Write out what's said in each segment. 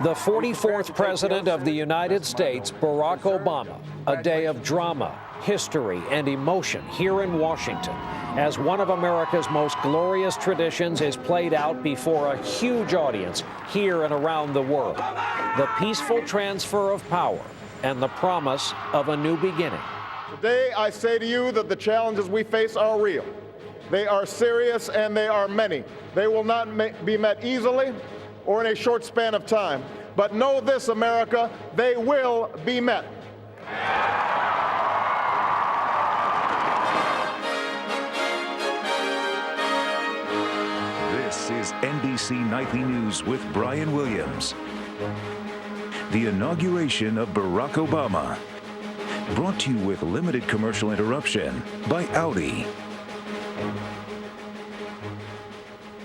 The 44th President of the United States, Barack Obama, a day of drama, history, and emotion here in Washington, as one of America's most glorious traditions is played out before a huge audience here and around the world. The peaceful transfer of power and the promise of a new beginning. Today, I say to you that the challenges we face are real. They are serious and they are many. They will not be met easily or in a short span of time. But know this, America, they will be met. This is NBC Nightly News with Brian Williams. The inauguration of Barack Obama. Brought to you with limited commercial interruption by Audi.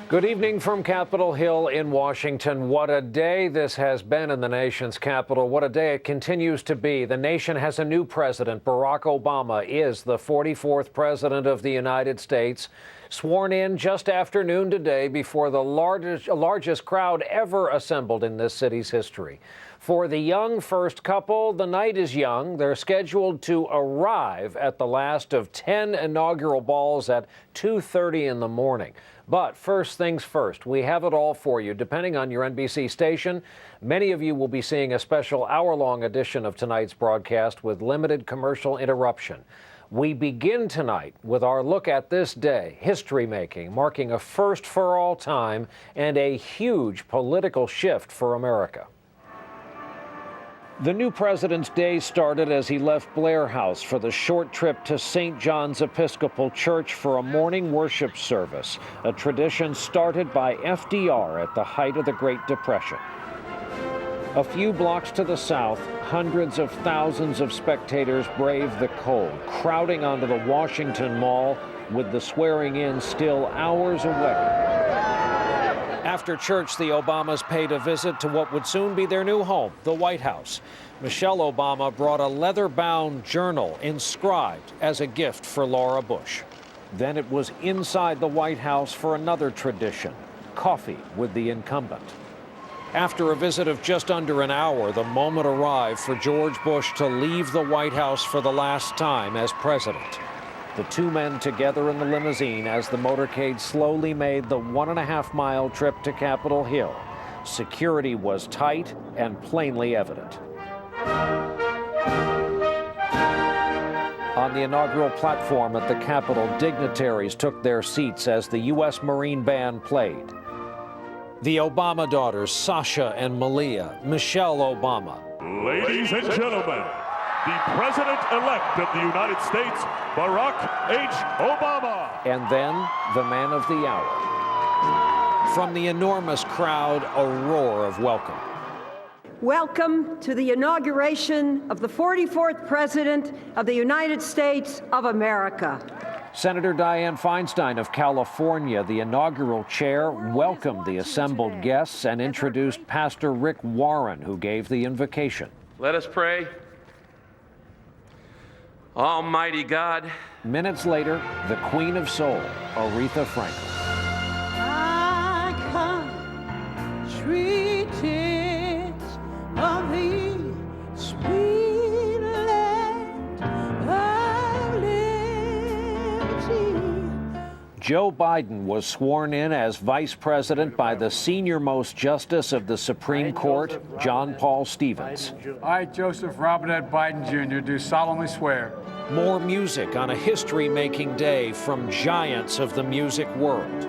Good evening from Capitol Hill in Washington. What a day this has been in the nation's capital. What a day it continues to be. The nation has a new president. Barack Obama is the 44th president of the United States, sworn in just after noon today before the largest crowd ever assembled in this city's history. For the young first couple, the night is young. They're scheduled to arrive at the last of 10 inaugural balls at 2:30 in the morning. But first things first, we have it all for you. Depending on your NBC station, many of you will be seeing a special hour-long edition of tonight's broadcast with limited commercial interruption. We begin tonight with our look at this day, history-making, marking a first for all time and a huge political shift for America. The new president's day started as he left Blair House for the short trip to St. John's Episcopal Church for a morning worship service, a tradition started by FDR at the height of the Great Depression. A few blocks to the south, hundreds of thousands of spectators braved the cold, crowding onto the Washington Mall with the swearing-in still hours away. After church, the Obamas paid a visit to what would soon be their new home, the White House. Michelle Obama brought a leather-bound journal inscribed as a gift for Laura Bush. Then it was inside the White House for another tradition, coffee with the incumbent. After a visit of just under an hour, the moment arrived for George Bush to leave the White House for the last time as president. The two men together in the limousine as the motorcade slowly made the 1.5-mile trip to Capitol Hill. Security was tight and plainly evident. On the inaugural platform at the Capitol, dignitaries took their seats as the U.S. Marine Band played. The Obama daughters, Sasha and Malia, Michelle Obama. Ladies and gentlemen, the President-elect of the United States, Barack H. Obama. And then, the man of the hour. From the enormous crowd, a roar of welcome. Welcome to the inauguration of the 44th President of the United States of America. Senator Dianne Feinstein of California, the inaugural chair, welcomed the assembled guests and introduced Pastor Rick Warren, who gave the invocation. Let us pray. Almighty God. Minutes later, the Queen of Soul, Aretha Franklin. I come treated of the sweet land of liberty. Joe Biden was sworn in as vice president by the senior-most justice of the Supreme Court, John Paul Stevens. I, Joseph Robinette Biden Jr., do solemnly swear. More music on a history-making day from giants of the music world.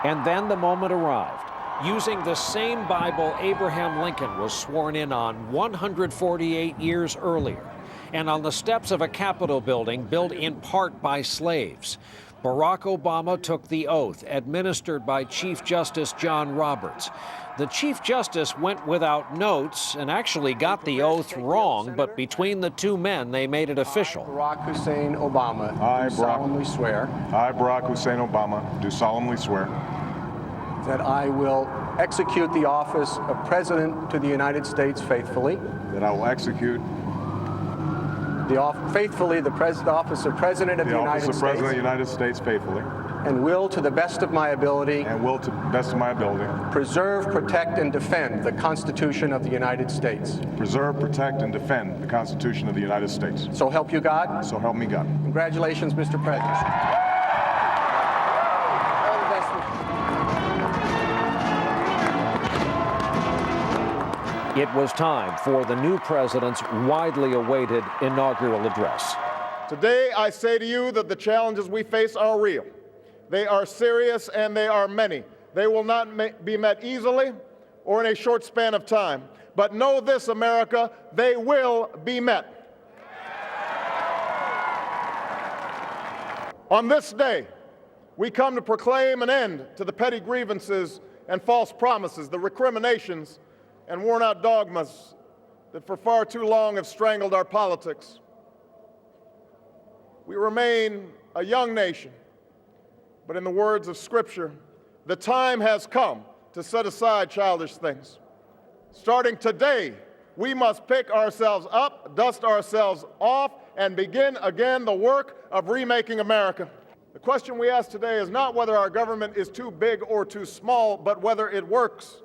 And then the moment arrived. Using the same Bible Abraham Lincoln was sworn in on 148 years earlier, and on the steps of a Capitol building built in part by slaves. Barack Obama took the oath, administered by Chief Justice John Roberts. The Chief Justice went without notes and actually got the oath wrong, but between the two men, they made it official. Barack Hussein Obama, do solemnly swear. I, Barack Hussein Obama, do solemnly swear that I will execute the office of President to the United States faithfully. that I will execute faithfully the office of President of the United States. President of the United States faithfully. and will, to the best of my ability, preserve, protect, and defend the Constitution of the United States. Preserve, protect, and defend the Constitution of the United States. So help you God. So help me God. Congratulations, Mr. President. All the best. It was time for the new president's widely awaited inaugural address. Today, I say to you that the challenges we face are real. They are serious and they are many. They will not be met easily or in a short span of time. But know this, America, they will be met. On this day, we come to proclaim an end to the petty grievances and false promises, the recriminations and worn-out dogmas that for far too long have strangled our politics. We remain a young nation, but in the words of Scripture, the time has come to set aside childish things. Starting today, we must pick ourselves up, dust ourselves off, and begin again the work of remaking America. The question we ask today is not whether our government is too big or too small, but whether it works.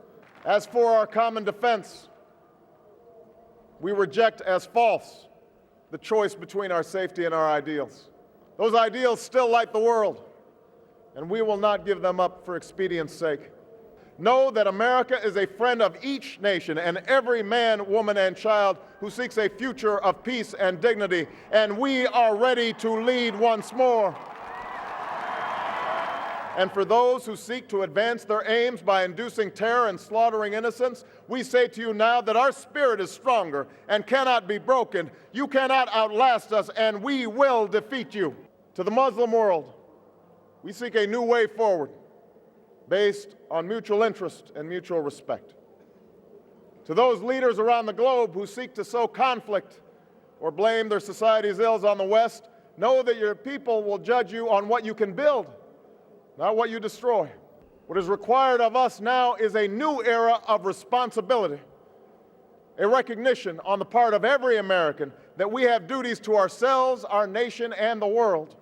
As for our common defense, we reject as false the choice between our safety and our ideals. Those ideals still light the world, and we will not give them up for expedience' sake. Know that America is a friend of each nation and every man, woman, and child who seeks a future of peace and dignity, and we are ready to lead once more. And for those who seek to advance their aims by inducing terror and slaughtering innocents, we say to you now that our spirit is stronger and cannot be broken. You cannot outlast us, and we will defeat you. To the Muslim world, we seek a new way forward based on mutual interest and mutual respect. To those leaders around the globe who seek to sow conflict or blame their society's ills on the West, know that your people will judge you on what you can build, not what you destroy. What is required of us now is a new era of responsibility, a recognition on the part of every American that we have duties to ourselves, our nation, and the world.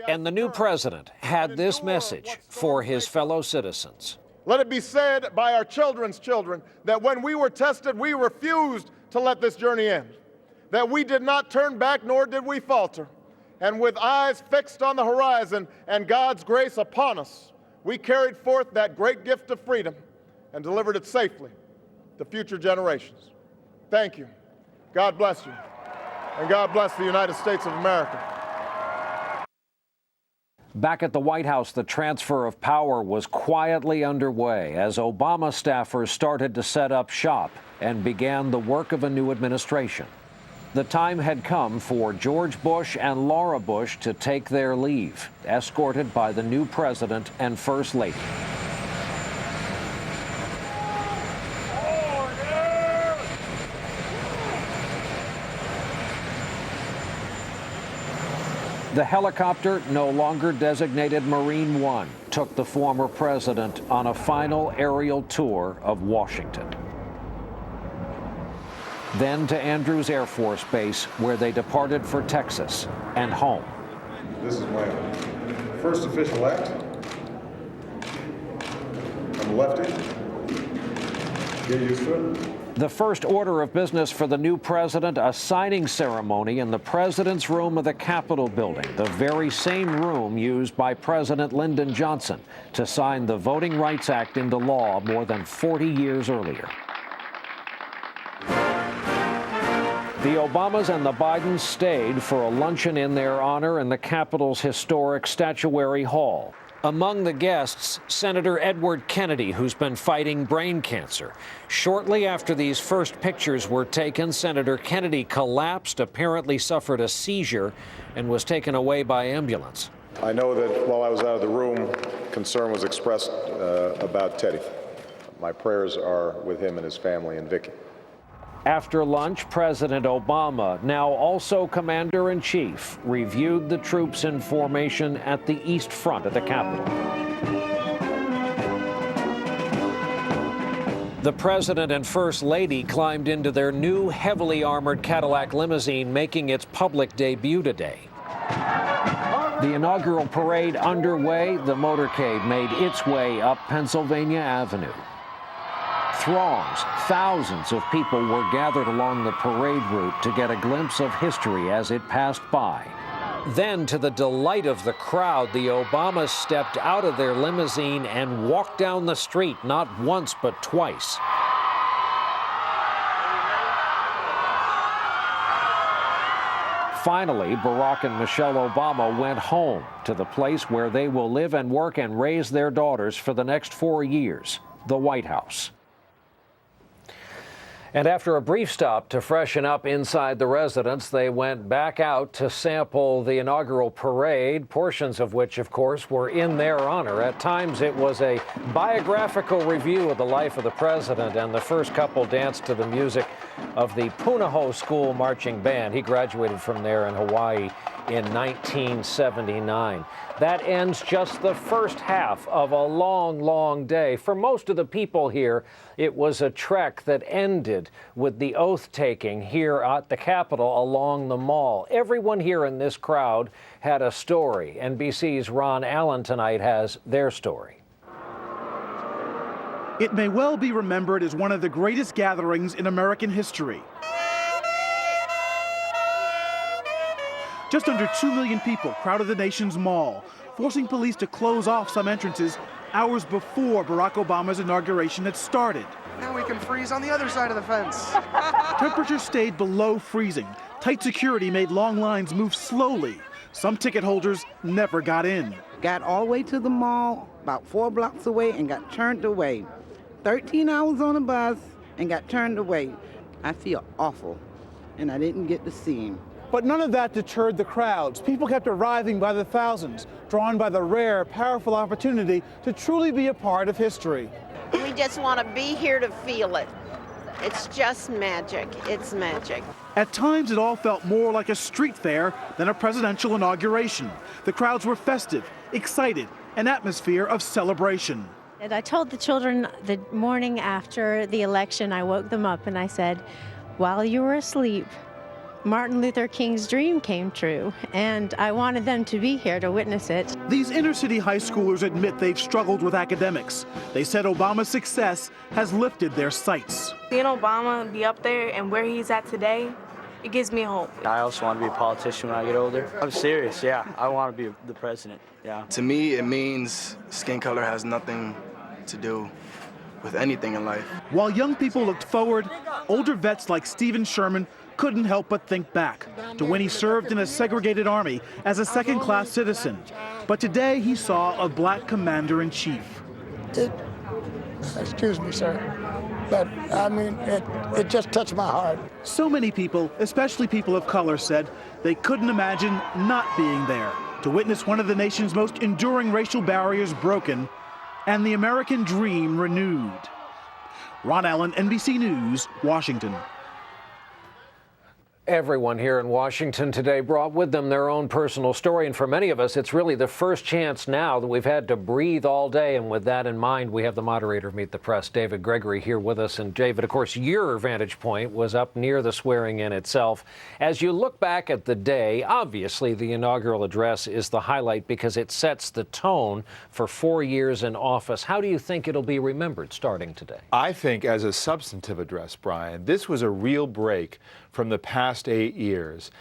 And the new president had this message for his fellow citizens. Let it be said by our children's children that when we were tested, we refused to let this journey end, that we did not turn back nor did we falter. And with eyes fixed on the horizon and God's grace upon us, we carried forth that great gift of freedom and delivered it safely to future generations. Thank you. God bless you. And God bless the United States of America. Back at the White House, the transfer of power was quietly underway as Obama staffers started to set up shop and began the work of a new administration. The time had come for George Bush and Laura Bush to take their leave, escorted by the new president and First Lady. The helicopter, no longer designated Marine One, took the former president on a final aerial tour of Washington. Then to Andrews Air Force Base, where they departed for Texas and home. This is my first official act. I'm a lefty. Get used to it. The first order of business for the new president, a signing ceremony in the president's room of the Capitol building, the very same room used by President Lyndon Johnson to sign the Voting Rights Act into law more than 40 years earlier. The Obamas and the Bidens stayed for a luncheon in their honor in the Capitol's historic Statuary Hall. Among the guests, Senator Edward Kennedy, who's been fighting brain cancer. Shortly after these first pictures were taken, Senator Kennedy collapsed, apparently suffered a seizure, and was taken away by ambulance. I know that while I was out of the room, concern was expressed about Teddy. My prayers are with him and his family and Vicky. After lunch, President Obama, now also Commander-in-Chief, reviewed the troops in formation at the East Front of the Capitol. The President and First Lady climbed into their new heavily armored Cadillac limousine, making its public debut today. The inaugural parade underway, the motorcade made its way up Pennsylvania Avenue. Throngs, thousands of people were gathered along the parade route to get a glimpse of history as it passed by. Then, to the delight of the crowd, the Obamas stepped out of their limousine and walked down the street, not once but twice. Finally, Barack and Michelle Obama went home to the place where they will live and work and raise their daughters for the next 4 years, the White House. And after a brief stop to freshen up inside the residence, they went back out to sample the inaugural parade, portions of which, of course, were in their honor. At times, it was a biographical review of the life of the president, and the first couple danced to the music of the Punahou School Marching Band. He graduated from there in Hawaii in 1979. That ends just the first half of a long, long day. For most of the people here, it was a trek that ended with the oath-taking here at the Capitol along the Mall. Everyone here in this crowd had a story. NBC's Ron Allen tonight has their story. It may well be remembered as one of the greatest gatherings in American history. Just under 2 million people crowded the nation's mall, forcing police to close off some entrances hours before Barack Obama's inauguration had started. Now we can freeze on the other side of the fence. Temperatures stayed below freezing. Tight security made long lines move slowly. Some ticket holders never got in. Got all the way to the mall, about 4 blocks away, and got turned away. 13 hours on a bus and got turned away. I feel awful, and I didn't get to see him. But none of that deterred the crowds. People kept arriving by the thousands, drawn by the rare, powerful opportunity to truly be a part of history. We just want to be here to feel it. It's just magic. It's magic. At times, it all felt more like a street fair than a presidential inauguration. The crowds were festive, excited, an atmosphere of celebration. And I told the children the morning after the election, I woke them up and I said, while you were asleep, Martin Luther King's dream came true, and I wanted them to be here to witness it. These inner-city high schoolers admit they've struggled with academics. They said Obama's success has lifted their sights. Seeing Obama be up there and where he's at today, it gives me hope. I also want to be a politician when I get older. I'm serious, yeah. I want to be the president, yeah. To me, it means skin color has nothing to do with anything in life. While young people looked forward, older vets like Stephen Sherman couldn't help but think back to when he served in a segregated army as a second-class citizen. But today he saw a black commander-in-chief. Excuse me, sir, but I mean, it just touched my heart. So many people, especially people of color, said they couldn't imagine not being there to witness one of the nation's most enduring racial barriers broken and the American dream renewed. Ron Allen, NBC News, Washington. Everyone here in Washington today brought with them their own personal story, and for many of us, it's really the first chance now that we've had to breathe all day, and with that in mind, we have the moderator of Meet the Press, David Gregory, here with us. And David, of course, your vantage point was up near the swearing-in itself. As you look back at the day, obviously the inaugural address is the highlight because it sets the tone for 4 years in office. How do you think it'll be remembered starting today? I think as a substantive address, Brian, this was a real break from the past 8 years,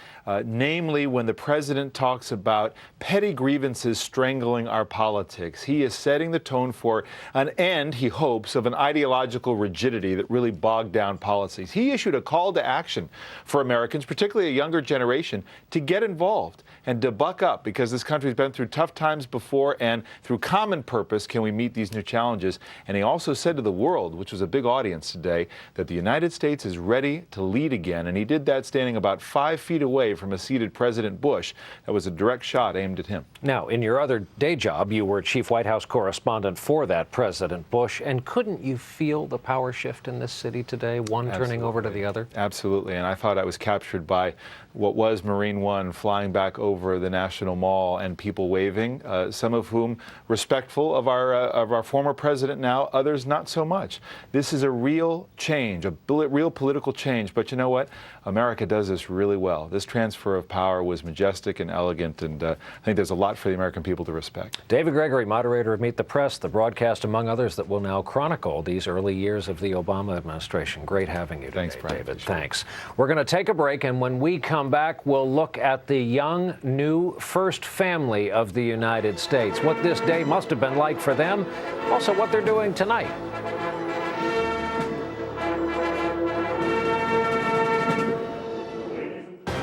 namely when the president talks about petty grievances strangling our politics. He is setting the tone for an end, he hopes, of an ideological rigidity that really bogged down policies. He issued a call to action for Americans, particularly a younger generation, to get involved and to buck up, because this country's been through tough times before, and through common purpose can we meet these new challenges. And he also said to the world, which was a big audience today, that the United States is ready to lead again. And he did that standing about 5 feet away from a seated President Bush. That was a direct shot aimed at him. Now, in your other day job, you were chief White House correspondent for that President Bush. And couldn't you feel the power shift in this city today, one turning over to the other? Absolutely. And I thought I was captured by what was Marine One flying back over the National Mall and people waving, some of whom respectful of our former president now, others not so much. This is a real change, a real political change. But you know what? America does this really well. This transfer of power was majestic and elegant, and I think there's a lot for the American people to respect. David Gregory, moderator of Meet the Press, the broadcast, among others, that will now chronicle these early years of the Obama administration. Great having you today, Thanks, Brian. David. Thanks. We're going to take a break, and when we come back, we'll look at the young, new first family of the United States, what this day must have been like for them, also what they're doing tonight.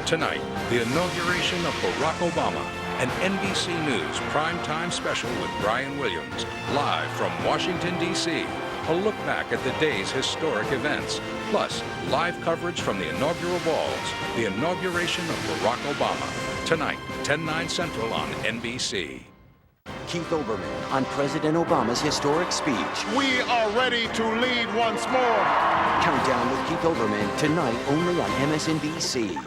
Tonight, the inauguration of Barack Obama, an NBC News primetime special with Brian Williams, live from Washington, D.C. A look back at the day's historic events, plus live coverage from the inaugural balls, the inauguration of Barack Obama. Tonight, 10/9 Central on NBC. Keith Olbermann on President Obama's historic speech. We are ready to lead once more. Countdown with Keith Olbermann tonight only on MSNBC.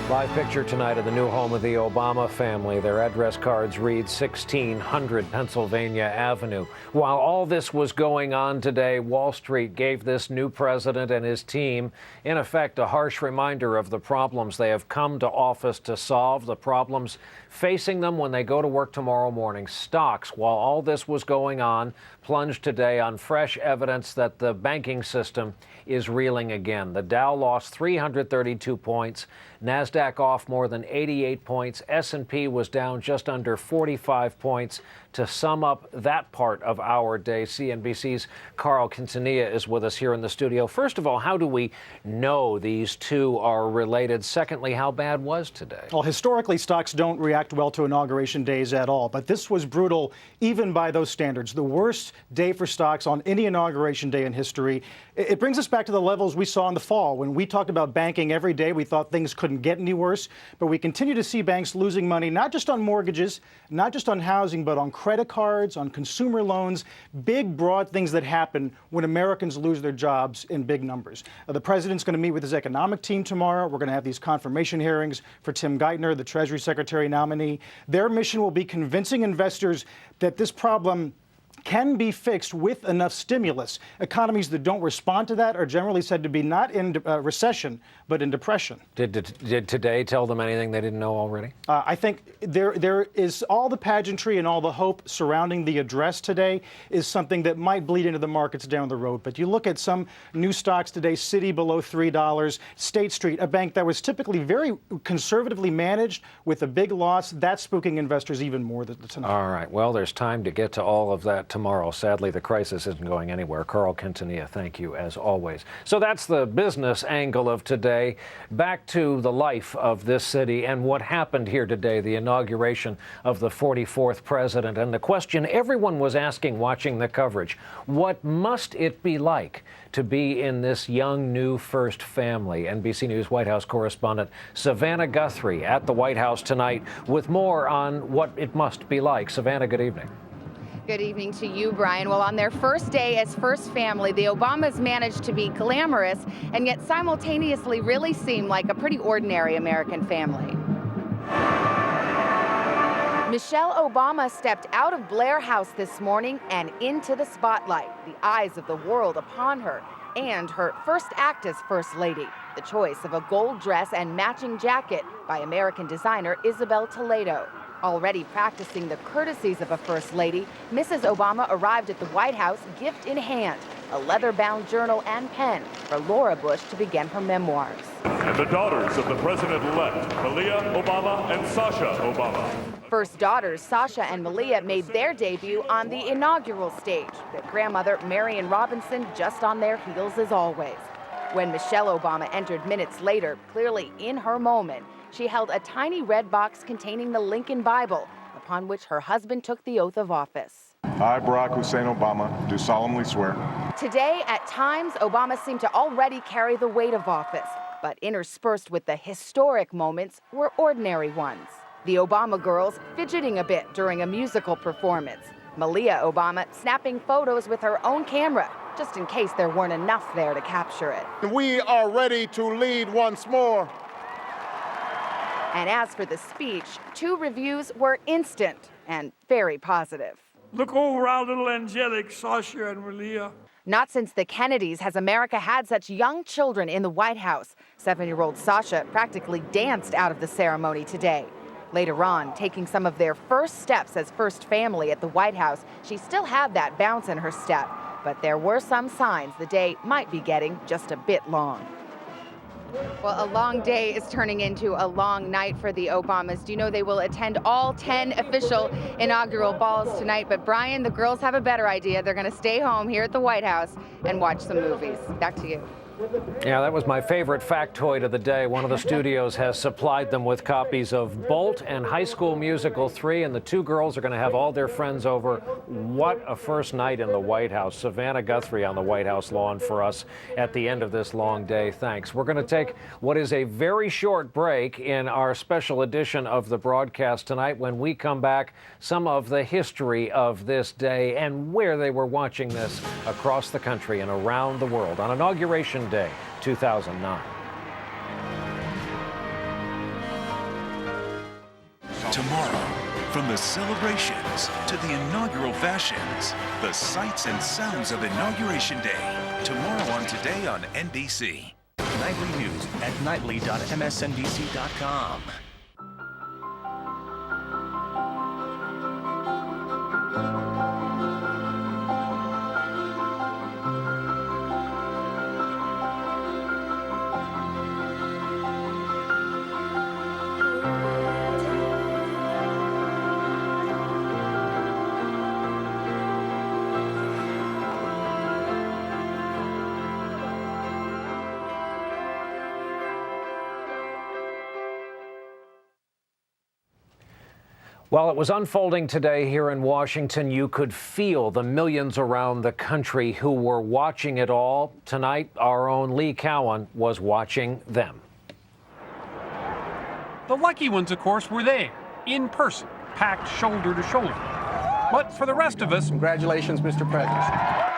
Live picture tonight of the new home of the Obama family. Their address cards read 1600 Pennsylvania Avenue. While all this was going on today, Wall Street gave this new president and his team, in effect, a harsh reminder of the problems they have come to office to solve, the problems facing them when they go to work tomorrow morning. Stocks, while all this was going on, plunged today on fresh evidence that the banking system is reeling again. The Dow lost 332 points. NASDAQ off more than 88 points. S&P was down just under 45 points. To sum up that part of our day, CNBC's Carl Quintanilla is with us here in the studio. First of all, how do we know these two are related? Secondly, how bad was today? Well, historically, stocks don't react well to inauguration days at all, but this was brutal even by those standards. The worst day for stocks on any inauguration day in history. It brings us back to the levels we saw in the fall. When we talked about banking every day, we thought things couldn't get any worse, but we continue to see banks losing money, not just on mortgages, not just on housing, but on credit cards, on consumer loans, big, broad things that happen when Americans lose their jobs in big numbers. The president's going to meet with his economic team tomorrow. We're going to have these confirmation hearings for Tim Geithner, the Treasury Secretary nominee. Their mission will be convincing investors that this problem can be fixed with enough stimulus. Economies that don't respond to that are generally said to be not in recession, but in depression. Did today tell them anything they didn't know already? I think there is all the pageantry and all the hope surrounding the address today is something that might bleed into the markets down the road. But you look at some new stocks today, Citi below $3, State Street, a bank that was typically very conservatively managed with a big loss, that's spooking investors even more tonight. All right. Well, there's time to get to all of that tomorrow. Sadly, the crisis isn't going anywhere. Carl Quintanilla, thank you as always. So that's the business angle of today. Back to the life of this city and what happened here today, the inauguration of the 44th president. And the question everyone was asking watching the coverage, what must it be like to be in this young new first family? NBC News White House correspondent Savannah Guthrie at the White House tonight with more on what it must be like. Savannah, good evening. Good evening to you, Brian. Well, on their first day as first family, the Obamas managed to be glamorous and yet simultaneously really seem like a pretty ordinary American family. Michelle Obama stepped out of Blair House this morning and into the spotlight, the eyes of the world upon her, and her first act as First Lady, the choice of a gold dress and matching jacket by American designer Isabel Toledo. Already practicing the courtesies of a First Lady, Mrs. Obama arrived at the White House gift in hand, a leather-bound journal and pen for Laura Bush to begin her memoirs. And the daughters of the president-elect, Malia Obama and Sasha Obama. First daughters, Sasha and Malia, made their debut on the inaugural stage. Their grandmother, Marion Robinson, just on their heels as always. When Michelle Obama entered minutes later, clearly in her moment, she held a tiny red box containing the Lincoln Bible, upon which her husband took the oath of office. I, Barack Hussein Obama, do solemnly swear. Today, at times, Obama seemed to already carry the weight of office, but interspersed with the historic moments were ordinary ones. The Obama girls fidgeting a bit during a musical performance. Malia Obama snapping photos with her own camera, just in case there weren't enough there to capture it. We are ready to lead once more. And as for the speech, 2 reviews were instant and very positive. Look over our little angelic Sasha and Malia. Not since the Kennedys has America had such young children in the White House. 7-year-old Sasha practically danced out of the ceremony today. Later on, taking some of their first steps as first family at the White House, she still had that bounce in her step. But there were some signs the day might be getting just a bit long. Well, a long day is turning into a long night for the Obamas. Do you know they will attend all 10 official inaugural balls tonight? But Brian, the girls have a better idea. They're going to stay home here at the White House and watch some movies. Back to you. Yeah, that was my favorite factoid of the day. One of the studios has supplied them with copies of Bolt and High School Musical 3, and the 2 girls are going to have all their friends over. What a first night in the White House. Savannah Guthrie on the White House lawn for us at the end of this long day. Thanks. We're going to take what is a very short break in our special edition of the broadcast tonight. When we come back, some of the history of this day and where they were watching this across the country and around the world on Inauguration Day 2009. Tomorrow, from the celebrations to the inaugural fashions, the sights and sounds of Inauguration Day. Tomorrow on Today on NBC. Nightly news at nightly.msnbc.com. While it was unfolding today here in Washington, you could feel the millions around the country who were watching it all. Tonight, our own Lee Cowan was watching them. The lucky ones, of course, were there, in person, packed shoulder to shoulder. But for the rest of us, congratulations, Mr. President.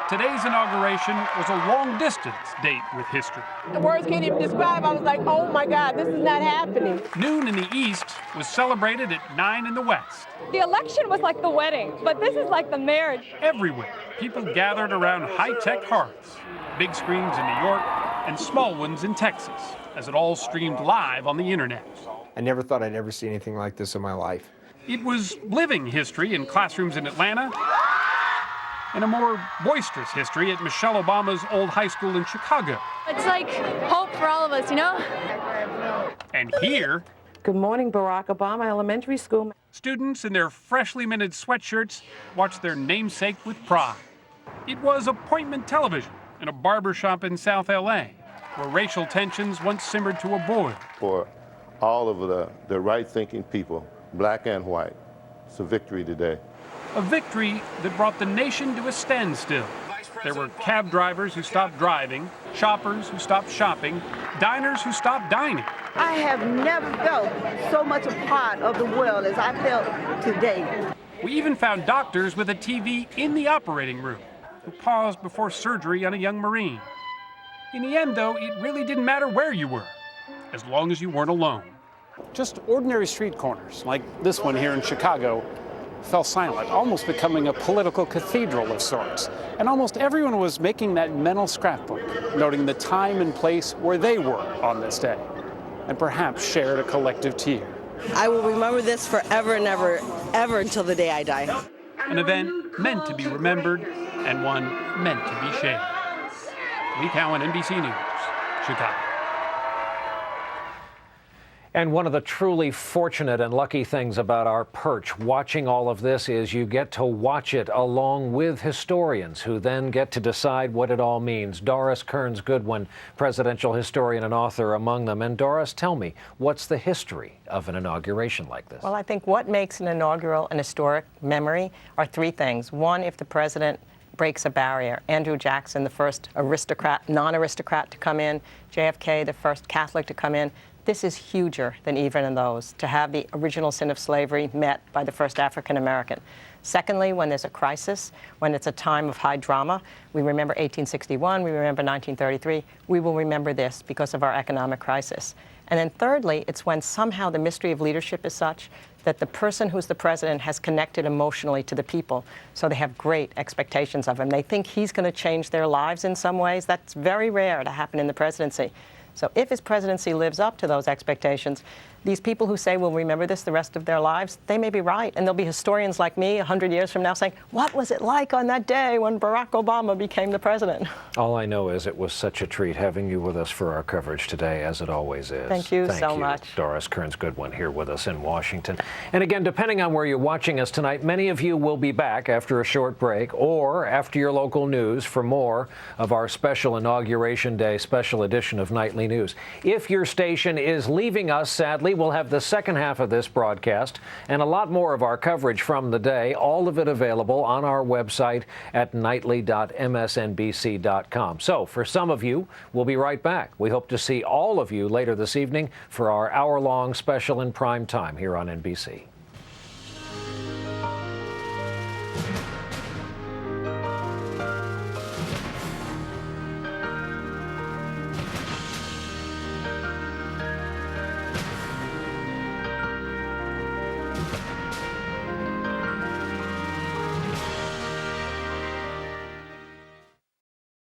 Today's inauguration was a long-distance date with history. The words can't even describe. I was like, oh my God, this is not happening. Noon in the East was celebrated at 9 in the West. The election was like the wedding, but this is like the marriage. Everywhere, people gathered around high-tech hearths, big screens in New York and small ones in Texas, as it all streamed live on the internet. I never thought I'd ever see anything like this in my life. It was living history in classrooms in Atlanta, and a more boisterous history at Michelle Obama's old high school in Chicago. It's like hope for all of us, you know? And here, good morning, Barack Obama Elementary School. Students in their freshly minted sweatshirts watched their namesake with pride. It was appointment television in a barbershop in South LA, where racial tensions once simmered to a boil. For all of the right-thinking people, black and white, it's a victory today. A victory that brought the nation to a standstill. There were cab drivers who stopped driving, shoppers who stopped shopping, diners who stopped dining. I have never felt so much a part of the world as I felt today. We even found doctors with a TV in the operating room who paused before surgery on a young Marine. In the end, though, it really didn't matter where you were, as long as you weren't alone. Just ordinary street corners, like this one here in Chicago, fell silent, almost becoming a political cathedral of sorts. And almost everyone was making that mental scrapbook, noting the time and place where they were on this day, and perhaps shared a collective tear. I will remember this forever and ever, ever until the day I die. An event meant to be remembered, and one meant to be shared. Lee Cowan, NBC News, Chicago. And one of the truly fortunate and lucky things about our perch watching all of this is you get to watch it along with historians who then get to decide what it all means. Doris Kearns Goodwin, presidential historian and author among them. And Doris, tell me, what's the history of an inauguration like this? Well, I think what makes an inaugural an historic memory are three things. One, if the president breaks a barrier. Andrew Jackson, the first non-aristocrat to come in. JFK, the first Catholic to come in. This is huger than even in those, to have the original sin of slavery met by the first African American. Secondly, when there's a crisis, when it's a time of high drama, we remember 1861, we remember 1933, we will remember this because of our economic crisis. And then thirdly, it's when somehow the mystery of leadership is such that the person who's the president has connected emotionally to the people, so they have great expectations of him. They think he's going to change their lives in some ways. That's very rare to happen in the presidency. So if his presidency lives up to those expectations, these people who say we'll remember this the rest of their lives, they may be right. And there'll be historians like me 100 years from now saying, what was it like on that day when Barack Obama became the president? All I know is it was such a treat having you with us for our coverage today, as it always is. Thank you so much. Doris Kearns Goodwin here with us in Washington. And again, depending on where you're watching us tonight, many of you will be back after a short break or after your local news for more of our special Inauguration Day special edition of Nightly News. If your station is leaving us, sadly, we'll have the second half of this broadcast and a lot more of our coverage from the day, all of it available on our website at nightly.msnbc.com. So for some of you, we'll be right back. We hope to see all of you later this evening for our hour-long special in prime time here on NBC.